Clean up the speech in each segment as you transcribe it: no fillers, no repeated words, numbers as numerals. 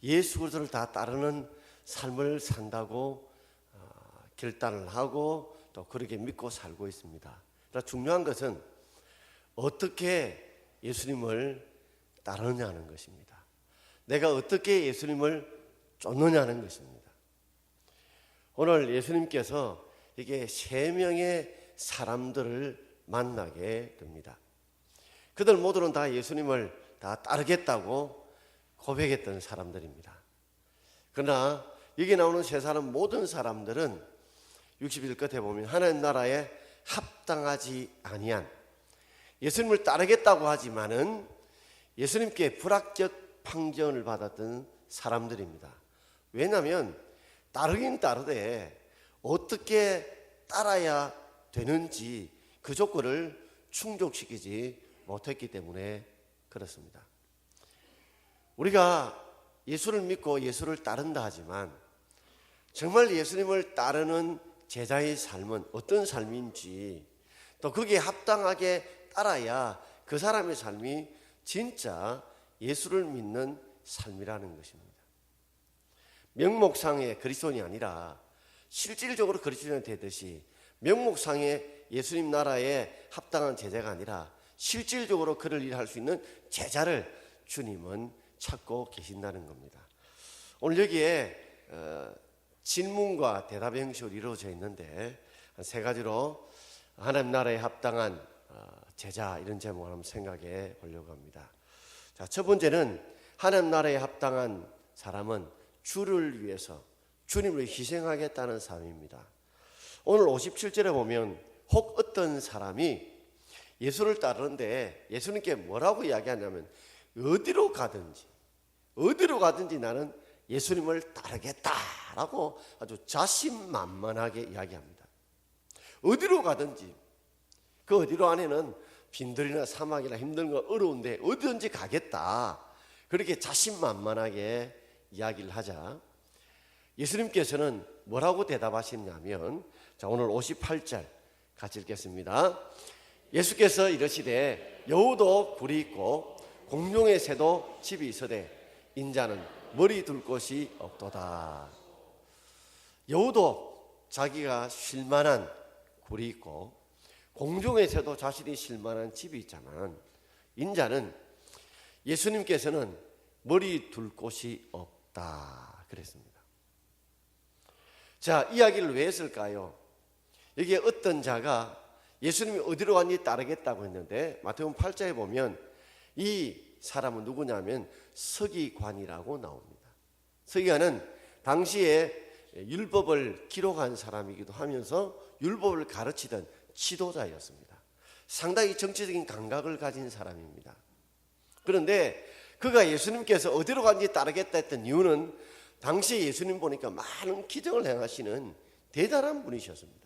예수 그리스도를 다 따르는 삶을 산다고 결단을 하고 또 그렇게 믿고 살고 있습니다. 그러나 중요한 것은 어떻게 예수님을 따르느냐는 것입니다. 내가 어떻게 예수님을 쫓느냐는 것입니다. 오늘 예수님께서 이게 3명의 사람들을 만나게 됩니다. 그들 모두는 다 예수님을 다 따르겠다고 고백했던 사람들입니다. 그러나 여기 나오는 3사람 모든 사람들은 60일 끝에 보면 하나님 나라에 합당하지 아니한, 예수님을 따르겠다고 하지만은 예수님께 불합격 판정을 받았던 사람들입니다. 왜냐하면 따르긴 따르되 어떻게 따라야 되는지 그 조건을 충족시키지 못했기 때문에 그렇습니다. 우리가 예수를 믿고 예수를 따른다 하지만 정말 예수님을 따르는 제자의 삶은 어떤 삶인지, 또 거기에 합당하게 따라야 그 사람의 삶이 진짜 예수를 믿는 삶이라는 것입니다. 명목상의 그리스도인이 아니라 실질적으로 그리스도인이 되듯이 명목상의 예수님 나라에 합당한 제자가 아니라 실질적으로 그를 일할 수 있는 제자를 주님은 찾고 계신다는 겁니다. 오늘 여기에 질문과 대답의 형식으로 이루어져 있는데 한 3가지로 하나님 나라에 합당한 제자, 이런 제목을 한번 생각해 보려고 합니다. 자, 첫 번째는 하나님 나라에 합당한 사람은 주를 위해서 주님을 희생하겠다는 사람입니다. 오늘 57절에 보면 혹 어떤 사람이 예수를 따르는데 예수님께 뭐라고 이야기하냐면 어디로 가든지 나는 예수님을 따르겠다라고 아주 자신만만하게 이야기합니다. 어디로 가든지, 그 어디로 안에는 빈들이나 사막이나 힘든 거 어려운데 어디든지 가겠다, 그렇게 자신만만하게 이야기를 하자 예수님께서는 뭐라고 대답하시냐면, 자, 오늘 58절 같이 읽겠습니다. 예수께서 이르시되 여우도 굴이 있고 공중의 새도 집이 있으되 인자는 머리 둘 곳이 없도다. 여우도 자기가 쉴 만한 굴이 있고 공중의 새도 자신이 쉴 만한 집이 있지만 인자는, 예수님께서는 머리 둘 곳이 없다 그랬습니다. 자, 이야기를 왜 했을까요? 여기에 어떤 자가 예수님이 어디로 갔니 따르겠다고 했는데 마태복음 8장에 보면 이 사람은 누구냐면 서기관이라고 나옵니다. 서기관은 당시에 율법을 기록한 사람이기도 하면서 율법을 가르치던 지도자였습니다. 상당히 정치적인 감각을 가진 사람입니다. 그런데 그가 예수님께서 어디로 갔니 따르겠다 했던 이유는 당시에 예수님 보니까 많은 기적을 행하시는 대단한 분이셨습니다.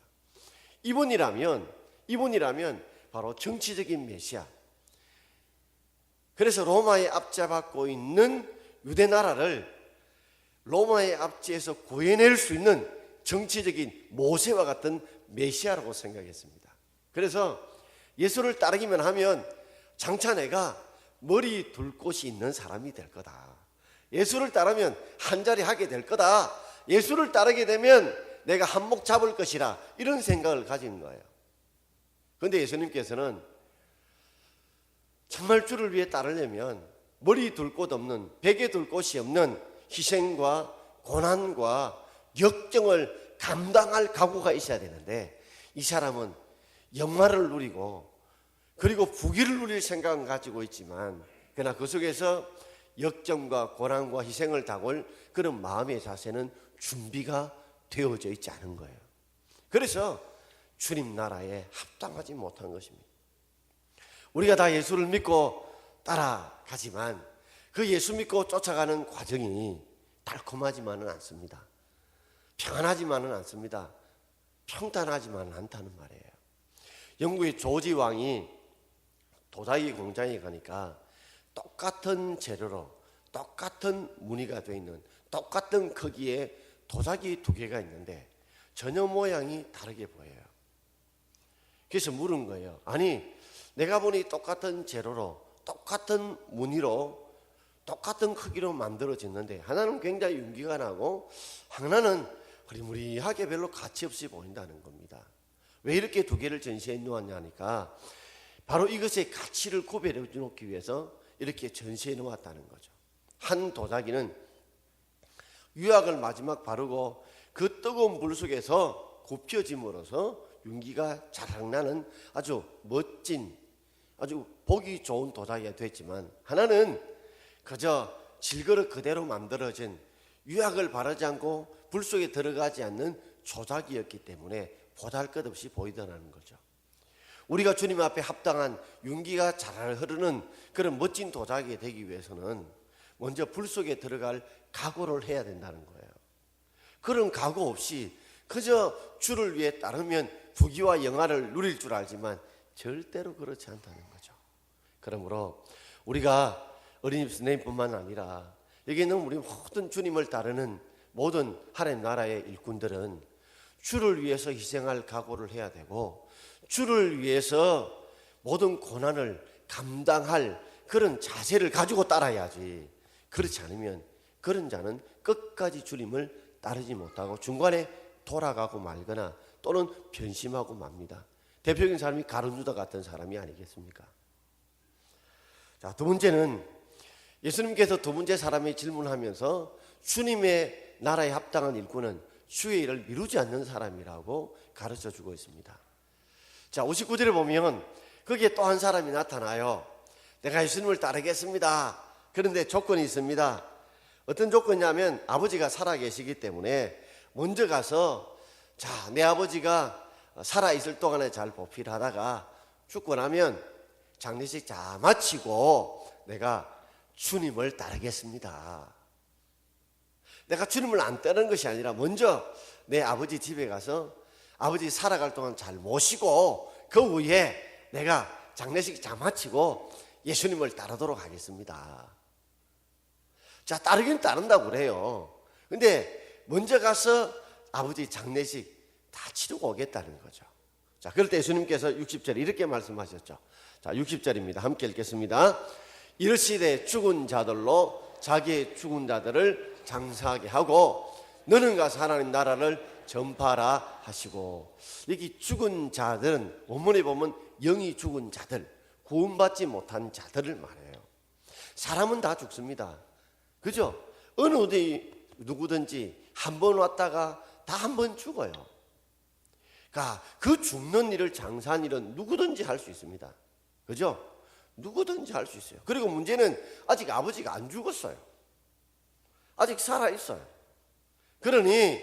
이분이라면 바로 정치적인 메시아, 그래서 로마에 압제받고 있는 유대 나라를 로마의 압제에서 구해낼 수 있는 정치적인 모세와 같은 메시아라고 생각했습니다. 그래서 예수를 따르기만 하면 장차 내가 머리 둘 곳이 있는 사람이 될 거다. 예수를 따르면 한자리 하게 될 거다. 예수를 따르게 되면 내가 한몫 잡을 것이라, 이런 생각을 가진 거예요. 그런데 예수님께서는 정말 주를 위해 따르려면 머리 둘 곳 없는, 베개 둘 곳이 없는 희생과 고난과 역경을 감당할 각오가 있어야 되는데, 이 사람은 영화를 누리고 그리고 부귀를 누릴 생각은 가지고 있지만 그러나 그 속에서 역경과 고난과 희생을 당할 그런 마음의 자세는 준비가 되어져 있지 않은 거예요. 그래서 주님 나라에 합당하지 못한 것입니다. 우리가 다 예수를 믿고 따라가지만 그 예수 믿고 쫓아가는 과정이 달콤하지만은 않습니다. 평안하지만은 않습니다. 평탄하지만은 않다는 말이에요. 영국의 조지 왕이 도자기 공장에 가니까 똑같은 재료로 똑같은 무늬가 되어 있는 똑같은 크기의 도자기 2개가 있는데 전혀 모양이 다르게 보여요. 그래서 물은 거예요. 아니, 내가 보니 똑같은 재료로 똑같은 무늬로 똑같은 크기로 만들어졌는데 하나는 굉장히 윤기가 나고 하나는 흐리무리하게 별로 가치 없이 보인다는 겁니다. 왜 이렇게 두 개를 전시해 놓았냐니까 바로 이것의 가치를 구별해 놓기 위해서 이렇게 전시해 놓았다는 거죠. 한 도자기는 유약을 마지막 바르고 그 뜨거운 불 속에서 굽혀짐으로써 윤기가 자락 나는 아주 멋진 아주 보기 좋은 도자기가 됐지만 하나는 그저 질그릇 그대로 만들어진 유약을 바르지 않고 불 속에 들어가지 않는 조작이었기 때문에 보잘것없이 보이더라는 거죠. 우리가 주님 앞에 합당한 윤기가 잘 흐르는 그런 멋진 도자기가 되기 위해서는 먼저 불 속에 들어갈 각오를 해야 된다는 거예요. 그런 각오 없이 그저 주를 위해 따르면 부귀와 영화를 누릴 줄 알지만 절대로 그렇지 않다는 거죠. 그러므로 우리가 어린이집 선생님뿐만 아니라 여기 있는 우리 모든 주님을 따르는 모든 하나님 나라의 일꾼들은 주를 위해서 희생할 각오를 해야 되고 주를 위해서 모든 고난을 감당할 그런 자세를 가지고 따라야지. 그렇지 않으면 그런 자는 끝까지 주님을 따르지 못하고 중간에 돌아가고 말거나 또는 변심하고 맙니다. 대표적인 사람이 가룟유다 같은 사람이 아니겠습니까? 자, 두 번째는 예수님께서 두 번째 사람이 질문하면서 주님의 나라에 합당한 일꾼은 주의 일을 미루지 않는 사람이라고 가르쳐 주고 있습니다. 자, 59절에 보면 거기에 또 한 사람이 나타나요. 내가 예수님을 따르겠습니다. 그런데 조건이 있습니다. 어떤 조건이냐면 아버지가 살아계시기 때문에 먼저 가서 자, 내 아버지가 살아있을 동안에 잘 보필하다가 죽고 나면 장례식 다 마치고 내가 주님을 따르겠습니다. 내가 주님을 안 따르는 것이 아니라 먼저 내 아버지 집에 가서 아버지 살아갈 동안 잘 모시고 그 후에 내가 장례식 다 마치고 예수님을 따르도록 하겠습니다. 자, 따르긴 따른다고 그래요. 근데 먼저 가서 아버지 장례식 다 치르고 오겠다는 거죠. 자, 그럴 때 예수님께서 60절에 이렇게 말씀하셨죠. 자, 60절입니다. 함께 읽겠습니다. 이르시되 죽은 자들로 자기의 죽은 자들을 장사하게 하고 너는 가서 하나님 나라를 전파하라 하시고, 여기 죽은 자들은 원문에 보면 영이 죽은 자들, 구원받지 못한 자들을 말해요. 사람은 다 죽습니다. 그죠? 어느 어디 누구든지 한 번 왔다가 다 한 번 죽어요. 그러니까 그 죽는 일을 장사한 일은 누구든지 할 수 있습니다. 그죠? 누구든지 할 수 있어요. 그리고 문제는 아직 아버지가 안 죽었어요. 아직 살아있어요. 그러니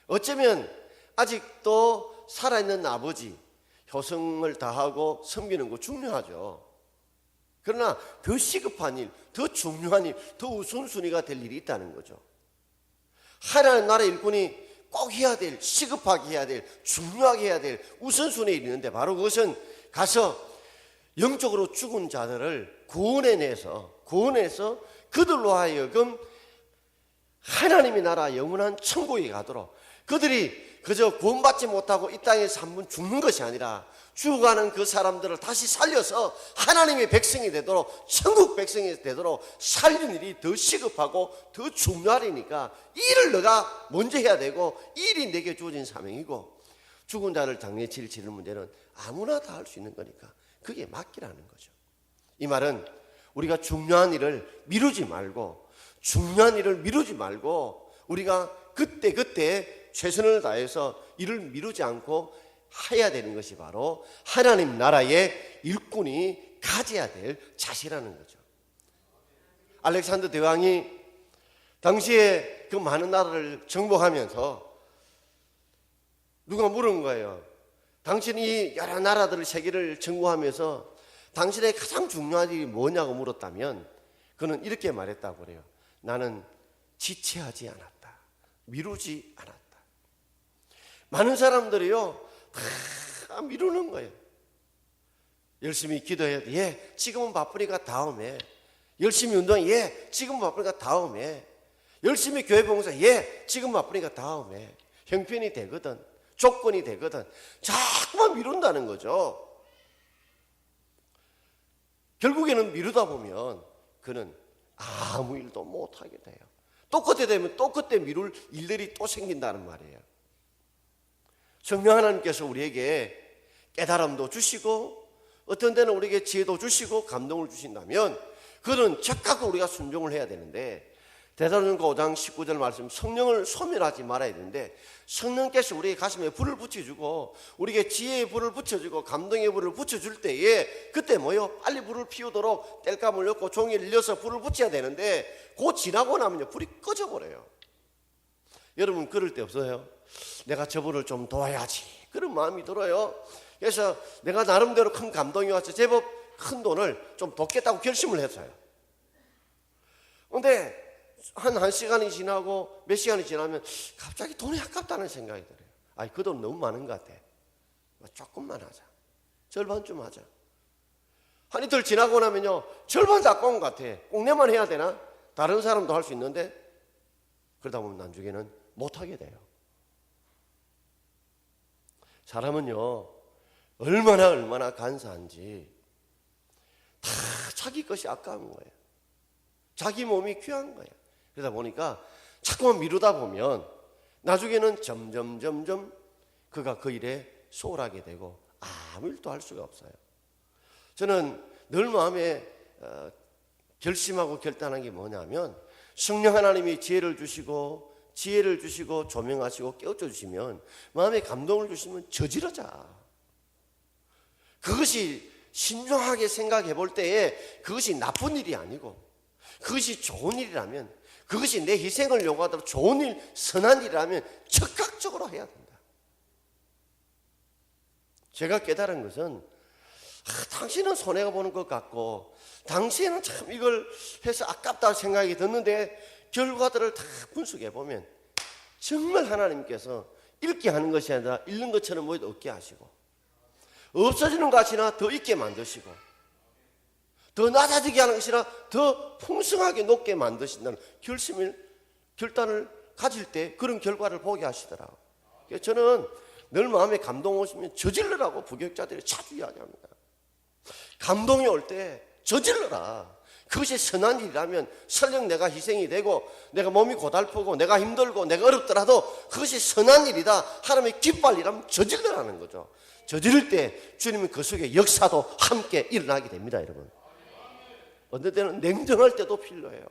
어쩌면 아직도 살아있는 아버지 효성을 다하고 섬기는 거 중요하죠. 그러나 더 시급한 일, 더 중요한 일, 더 우선순위가 될 일이 있다는 거죠. 하나님 나라의 일꾼이 꼭 해야 될, 시급하게 해야 될, 중요하게 해야 될 우선순위에 있는데 바로 그것은 가서 영적으로 죽은 자들을 구원해서 그들로 하여금 하나님의 나라 영원한 천국에 가도록, 그들이 그저 구원받지 못하고 이 땅에서 한 번 죽는 것이 아니라 죽어가는 그 사람들을 다시 살려서 하나님의 백성이 되도록, 천국 백성이 되도록 살리는 일이 더 시급하고 더 중요하니까 이 일을 너가 먼저 해야 되고, 이 일이 내게 주어진 사명이고, 죽은 자를 장례치를 치르는 문제는 아무나 다 할 수 있는 거니까 그게 맡기라는 거죠. 이 말은 우리가 중요한 일을 미루지 말고 우리가 그때 최선을 다해서 일을 미루지 않고 해야 되는 것이 바로 하나님 나라의 일꾼이 가져야 될 자세라는 거죠. 알렉산더 대왕이 당시에 그 많은 나라를 정복하면서 누가 물은 거예요. 당신이 여러 나라들을, 세계를 정복하면서 당신의 가장 중요한 일이 뭐냐고 물었다면 그는 이렇게 말했다고 그래요. 나는 지체하지 않았다. 미루지 않았다. 많은 사람들이요, 다 미루는 거예요. 열심히 기도해야 돼. 예, 지금은 바쁘니까 다음에. 열심히 운동해. 예, 지금은 바쁘니까 다음에. 열심히 교회 봉사. 예, 지금은 바쁘니까 다음에. 형편이 되거든. 조건이 되거든. 자꾸만 미룬다는 거죠. 결국에는 미루다 보면 그는 아무 일도 못하게 돼요. 또 그때 되면 또 그때 미룰 일들이 또 생긴다는 말이에요. 성령 하나님께서 우리에게 깨달음도 주시고 어떤 때는 우리에게 지혜도 주시고 감동을 주신다면 그는 즉각 우리가 순종을 해야 되는데, 데살로니가 5장 19절 말씀, 성령을 소멸하지 말아야 되는데 성령께서 우리의 가슴에 불을 붙여주고 우리에게 지혜의 불을 붙여주고 감동의 불을 붙여줄 때에 그때 뭐요? 빨리 불을 피우도록 땔감을 넣고 종이를 일려서 불을 붙여야 되는데 곧 지나고 나면요 불이 꺼져버려요. 여러분 그럴 때 없어요? 내가 저분을 좀 도와야지 그런 마음이 들어요. 그래서 내가 나름대로 큰 감동이 와서 제법 큰 돈을 좀 돕겠다고 결심을 했어요. 그런데 한 시간이 지나고 몇 시간이 지나면 갑자기 돈이 아깝다는 생각이 들어요. 아니 그 돈 너무 많은 것 같아. 조금만 하자. 절반쯤 하자. 한 이틀 지나고 나면요 절반 다 아까운 것 같아. 꼭 내만 해야 되나? 다른 사람도 할 수 있는데 그러다 보면 나중에는 못하게 돼요. 사람은요 얼마나 간사한지 다 자기 것이 아까운 거예요. 자기 몸이 귀한 거예요. 그러다 보니까 자꾸만 미루다 보면 나중에는 점점 그가 그 일에 소홀하게 되고 아무 일도 할 수가 없어요. 저는 늘 마음에 결심하고 결단한 게 뭐냐면 성령 하나님이 지혜를 주시고 조명하시고 깨우쳐 주시면 마음에 감동을 주시면 저지르자. 그것이 신중하게 생각해 볼 때에 그것이 나쁜 일이 아니고 그것이 좋은 일이라면, 그것이 내 희생을 요구하도록 좋은 일, 선한 일이라면 적극적으로 해야 된다. 제가 깨달은 것은 당신은 손해가 보는 것 같고 당신은 참 이걸 해서 아깝다 생각이 드는데 결과들을 다 분석해 보면 정말 하나님께서 잃게 하는 것이 아니라 잃는 것처럼 모두 얻게 하시고 없어지는 가치나 더 있게 만드시고 더 낮아지게 하는 것이나 더 풍성하게 높게 만드신다는 결단을 가질 때 그런 결과를 보게 하시더라고요. 그래서 저는 늘 마음에 감동 오시면 저질러라고 부교육자들이 자주 이야기합니다. 감동이 올 때 저질러라. 그것이 선한 일이라면 설령 내가 희생이 되고 내가 몸이 고달프고 내가 힘들고 내가 어렵더라도 그것이 선한 일이다. 하나님의 기뻐할 일이라면 저질러라는 거죠. 저지를 때 주님은 그 속에 역사도 함께 일어나게 됩니다, 여러분. 어느 때는 냉정할 때도 필요해요.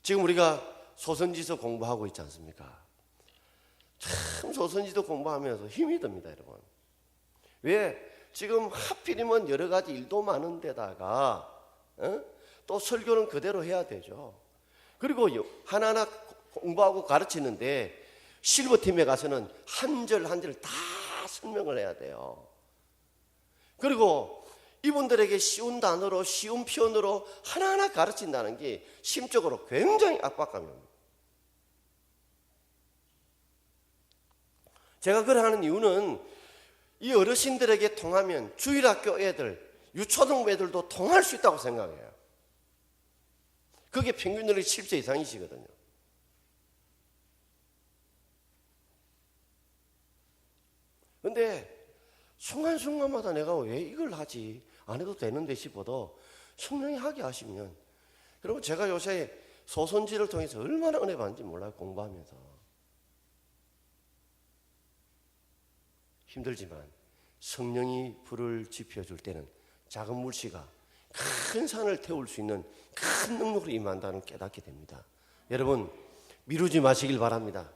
지금 우리가 소선지서 공부하고 있지 않습니까? 참 소선지서 공부하면서 힘이 듭니다, 여러분. 왜? 지금 하필이면 여러 가지 일도 많은데다가 또 설교는 그대로 해야 되죠. 그리고 하나하나 공부하고 가르치는데 실버팀에 가서는 한 절 한 절 다 설명을 해야 돼요. 그리고 이분들에게 쉬운 단어로 쉬운 표현으로 하나하나 가르친다는 게 심적으로 굉장히 압박감입니다. 제가 그걸 하는 이유는 이 어르신들에게 통하면 주일학교 애들, 유초등부 애들도 통할 수 있다고 생각해요. 그게 평균 연령이 7세 이상이시거든요. 그런데 순간순간마다 내가 왜 이걸 하지? 안 해도 되는데 싶어도 성령이 하게 하시면, 여러분 제가 요새 소선지를 통해서 얼마나 은혜 받는지 몰라요. 공부하면서. 힘들지만 성령이 불을 지펴줄 때는 작은 물씨가 큰 산을 태울 수 있는 큰 능력으로 임한다는 깨닫게 됩니다. 여러분 미루지 마시길 바랍니다.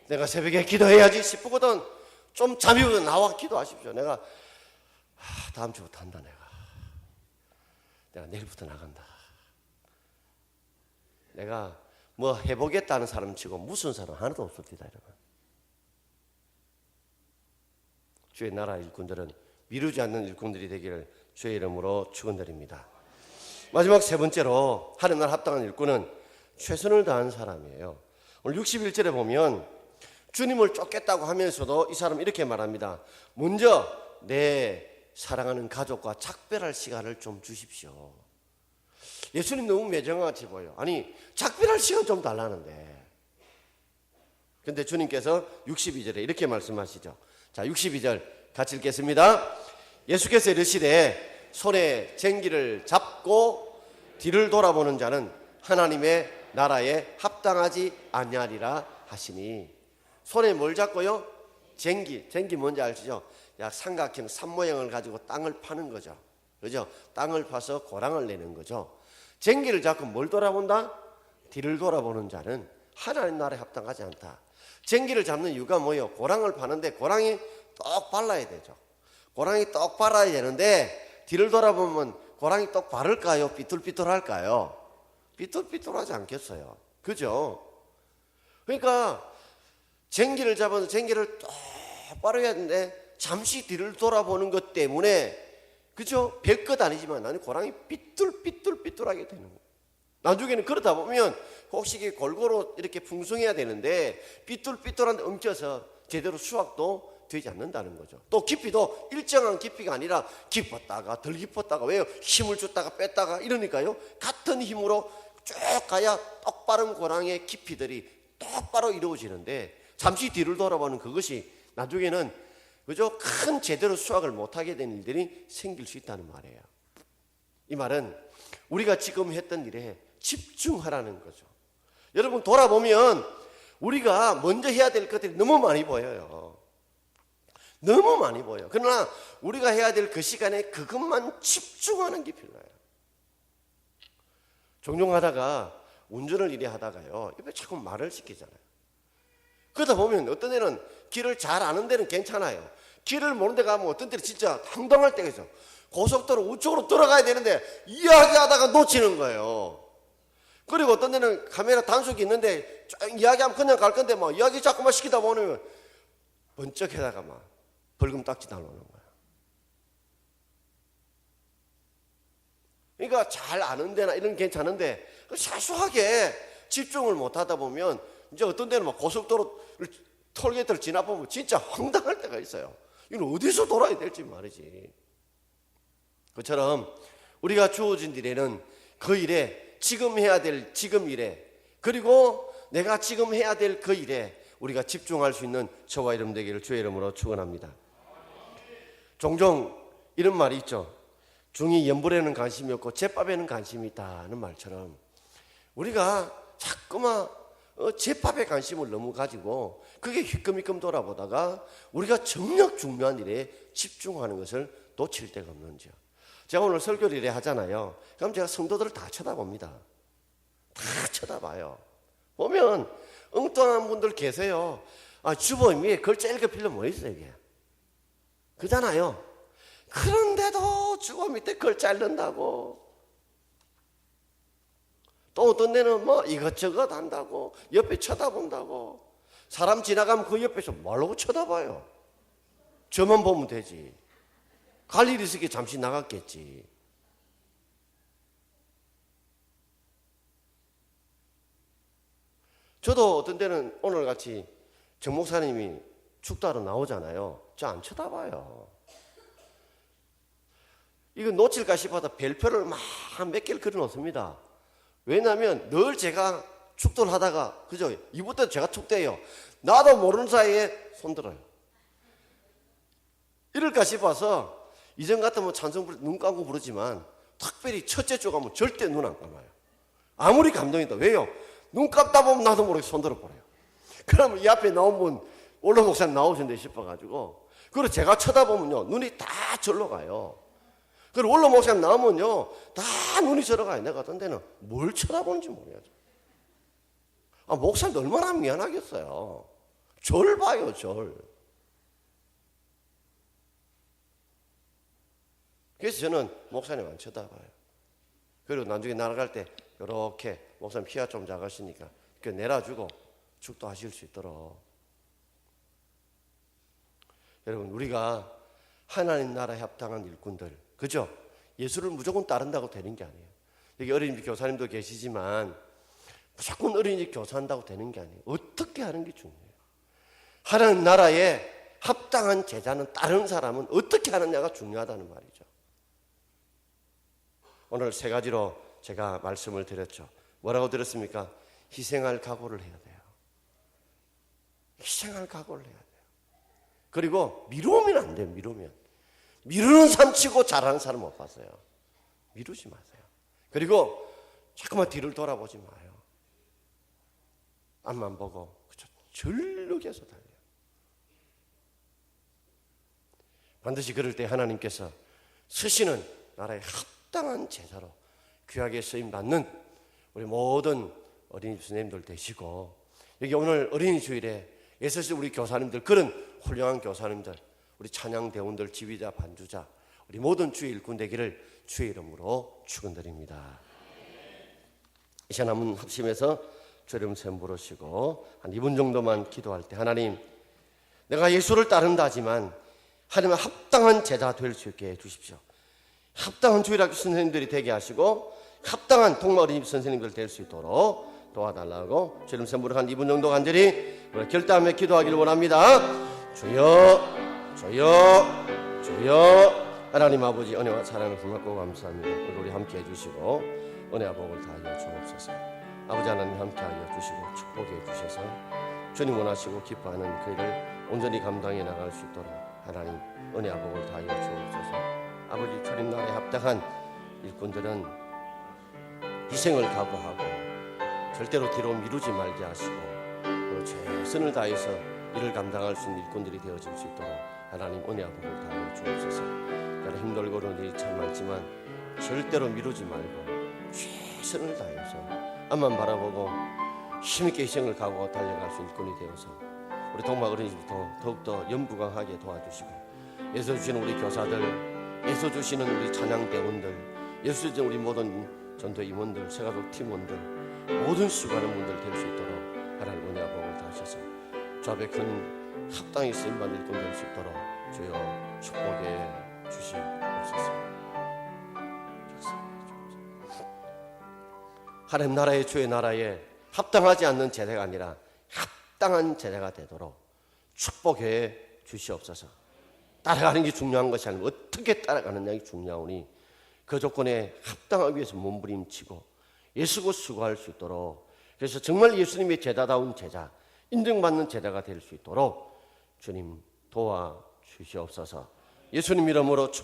내가 새벽에 기도해야지 싶거든 좀 잠이 오면 나와 기도하십시오. 내가 다음 주부터 한다. 내가 내일부터 나간다. 내가 뭐 해보겠다는 사람 치고 무슨 사람 하나도 없습니다, 여러분. 주의 나라 일꾼들은 미루지 않는 일꾼들이 되기를 주의 이름으로 축원드립니다. 마지막 세 번째로 하나님 나라 합당한 일꾼은 최선을 다한 사람이에요. 오늘 61절에 보면 주님을 쫓겠다고 하면서도 이 사람은 이렇게 말합니다. 먼저 내 사랑하는 가족과 작별할 시간을 좀 주십시오. 예수님 너무 매정같이 보여. 아니 작별할 시간 좀 달라는데. 근데 주님께서 62절에 이렇게 말씀하시죠. 자, 62절 같이 읽겠습니다. 예수께서 이르시되 손에 쟁기를 잡고 뒤를 돌아보는 자는 하나님의 나라에 합당하지 아니하리라 하시니. 손에 뭘 잡고요? 쟁기 뭔지 아시죠? 약 삼각형 삼모형을 가지고 땅을 파는 거죠. 그죠? 땅을 파서 고랑을 내는 거죠. 쟁기를 잡고 뭘 돌아본다? 뒤를 돌아보는 자는 하나님 나라에 합당하지 않다. 쟁기를 잡는 이유가 뭐예요? 고랑을 파는데 고랑이 똑 발라야 되죠. 고랑이 똑 발라야 되는데 뒤를 돌아보면 고랑이 똑 바를까요? 삐뚤삐뚤할까요? 삐뚤삐뚤하지 않겠어요. 그죠? 그러니까 쟁기를 잡아서 쟁기를 똑바로 해야 되는데 잠시 뒤를 돌아보는 것 때문에, 그죠? 별것 아니지만 나는 고랑이 삐뚤삐뚤삐뚤하게 되는 거예요. 나중에는 그러다 보면 곡식이 골고루 이렇게 풍성해야 되는데 삐뚤삐뚤한데 엉켜서 제대로 수확도 되지 않는다는 거죠. 또 깊이도 일정한 깊이가 아니라 깊었다가 덜 깊었다가, 왜요? 힘을 줬다가 뺐다가 이러니까요. 같은 힘으로 쭉 가야 똑바른 고랑의 깊이들이 똑바로 이루어지는데 잠시 뒤를 돌아보는 그것이 나중에는, 그죠? 큰 제대로 수확을 못하게 되는 일들이 생길 수 있다는 말이에요. 이 말은 우리가 지금 했던 일에 집중하라는 거죠. 여러분, 돌아보면 우리가 먼저 해야 될 것들이 너무 많이 보여요. 너무 많이 보여요. 그러나 우리가 해야 될 그 시간에 그것만 집중하는 게 필요해요. 종종 하다가 운전을 이래 하다가요, 옆에 자꾸 말을 시키잖아요. 그러다 보면 어떤 데는 길을 잘 아는 데는 괜찮아요. 길을 모르는 데 가면 어떤 데는 진짜 황당할 때가 있어요. 고속도로 우측으로 들어가야 되는데 이야기하다가 놓치는 거예요. 그리고 어떤 데는 카메라 단속이 있는데 이야기하면 그냥 갈 건데 막 이야기 자꾸만 시키다 보면 번쩍해다가 막 벌금 딱지 날라오는 거예요. 그러니까 잘 아는 데나 이런 괜찮은데 사소하게 집중을 못 하다 보면 이제 어떤 데는 막 고속도로 톨게이트를 지나보면 진짜 황당할 때가 있어요. 이건 어디서 돌아야 될지 말이지. 그처럼 우리가 주어진 일에는 그 일에, 지금 해야 될 지금 일에, 그리고 내가 지금 해야 될 그 일에 우리가 집중할 수 있는 저와 여러분 되기를 주의 이름으로 축원합니다. 종종 이런 말이 있죠. 중이 연불에는 관심이 없고 제밥에는 관심이 있다는 말처럼 우리가 자꾸만 제밥에 관심을 너무 가지고 그게 휘끔휘끔 돌아보다가 우리가 정작 중요한 일에 집중하는 것을 놓칠 때가 없는지요. 제가 오늘 설교를 이래 하잖아요. 그럼 제가 성도들을 다 쳐다봅니다. 다 쳐다봐요. 보면 엉뚱한 분들 계세요. 주보임이 그걸 제일 급필려 뭐 있어요 이게. 그잖아요. 그런데도 주보 밑에 그걸 자른다고. 또 어떤 데는 뭐 이것저것 한다고, 옆에 쳐다본다고. 사람 지나가면 그 옆에서 뭐라고 쳐다봐요. 저만 보면 되지. 갈 일이 있으니까 잠시 나갔겠지. 저도 어떤 때는 오늘같이 정 목사님이 축도하러 나오잖아요. 저 안 쳐다봐요. 이거 놓칠까 싶어서 별표를 막 몇 개를 그려 놓습니다. 왜냐하면 늘 제가 축도를 하다가, 그죠? 이번 때도 제가 축도해요. 나도 모르는 사이에 손들어요. 이럴까 싶어서 이전 같으면 찬송 부를 때 눈 감고 부르지만 특별히 첫째 주 가면 절대 눈 안 감아요. 아무리 감동이다. 왜요? 눈 감다 보면 나도 모르게 손들어 버려요. 그러면 이 앞에 나온 분 올로 목사님 나오신대 싶어가지고, 그리고 제가 쳐다보면요 눈이 다 절로 가요. 그리고 올로 목사님 나오면요 다 눈이 절로 가요. 내가 어떤 데는 뭘 쳐다보는지 모르겠어요. 목사님 얼마나 미안하겠어요. 절 봐요, 절. 그래서 저는 목사님 안 쳐다봐요. 그리고 나중에 날아갈 때 이렇게 목사님 키가 좀 작으시니까 그 내려주고 축도하실 수 있도록. 여러분, 우리가 하나님 나라에 합당한 일꾼들, 그죠? 예수를 무조건 따른다고 되는 게 아니에요. 여기 어린이집 교사님도 계시지만 무조건 어린이집 교사한다고 되는 게 아니에요. 어떻게 하는 게 중요해요. 하나님 나라에 합당한 제자는, 다른 사람은 어떻게 하느냐가 중요하다는 말이죠. 오늘 세 가지로 제가 말씀을 드렸죠. 뭐라고 드렸습니까? 희생할 각오를 해야 돼요. 희생할 각오를 해야 돼요. 그리고 미루면 안 돼요. 미루는 삶 치고 잘하는 사람 못 봤어요. 미루지 마세요. 그리고 자꾸만 뒤를 돌아보지 마요. 앞만 보고 전력에서 달려요. 반드시 그럴 때 하나님께서 쓰시는 나라의 합당한 제자로 귀하게 쓰임받는 우리 모든 어린이집 선생님들 되시고, 여기 오늘 어린이 주일에 예수님 우리 교사님들, 그런 훌륭한 교사님들, 우리 찬양 대원들, 지휘자, 반주자, 우리 모든 주의 일꾼 되기를 주의 이름으로 축원드립니다. 이 시간 한번 합심해서 주의 이름 샘 부르시고 한 2분 정도만 기도할 때, 하나님, 내가 예수를 따른다지만 하나님은 합당한 제자 될 수 있게 해주십시오. 합당한 주일학교 선생님들이 되게 하시고 합당한 동마 어린이집 선생님들 될 수 있도록 도와달라고 주의 이름 샘 부르고 한 2분 정도 간절히 결단하며 기도하기를 원합니다. 주여, 주여, 주여. 하나님 아버지, 은혜와 사랑을 고맙고 감사합니다. 우리 함께 해주시고 은혜와 복을 다하여 주옵소서. 아버지 하나님 함께하여 주시고 축복해 주셔서 주님 원하시고 기뻐하는 그 일을 온전히 감당해 나갈 수 있도록 하나님 은혜와 복을 다하여 주옵소서. 아버지, 주님 나라에 합당한 일꾼들은 희생을 각오하고 절대로 뒤로 미루지 말게 하시고 최선을 다해서 일을 감당할 수 있는 일꾼들이 되어질 수 있도록 하나님 은혜와 복을 다하여 주옵소서. 여러 힘들고 그런 일이 참 많지만 절대로 미루지 말고 최선을 다해서 앞만 바라보고 힘있게 희생을 각오하고 달려갈 수 있는 일꾼이 되어서 우리 동마 어린이집부터 더욱더 연부강하게 도와주시고, 예수 주시는 우리 교사들, 예수 주시는 우리 찬양 대원들, 예수 주시는 우리 모든 전도 임원들, 세가족 팀원들, 모든 수고하는 분들 될 수 있도록 하나님 은혜와 복을 다하셔서 주 앞에 큰 합당히 쓰임받는 일꾼 될 수 있도록 주여 축복해 주시옵소서. 하나님 나라의 주의 나라에 합당하지 않는 제자가 아니라 합당한 제자가 되도록 축복해 주시옵소서. 따라가는 게 중요한 것이 아니고 어떻게 따라가느냐가 중요하오니 그 조건에 합당하기 위해서 몸부림치고 예수고 수고할 수 있도록, 그래서 정말 예수님의 제자다운 제자, 인정받는 제자가 될 수 있도록 주님 도와주시옵소서. 예수님 이름으로 축복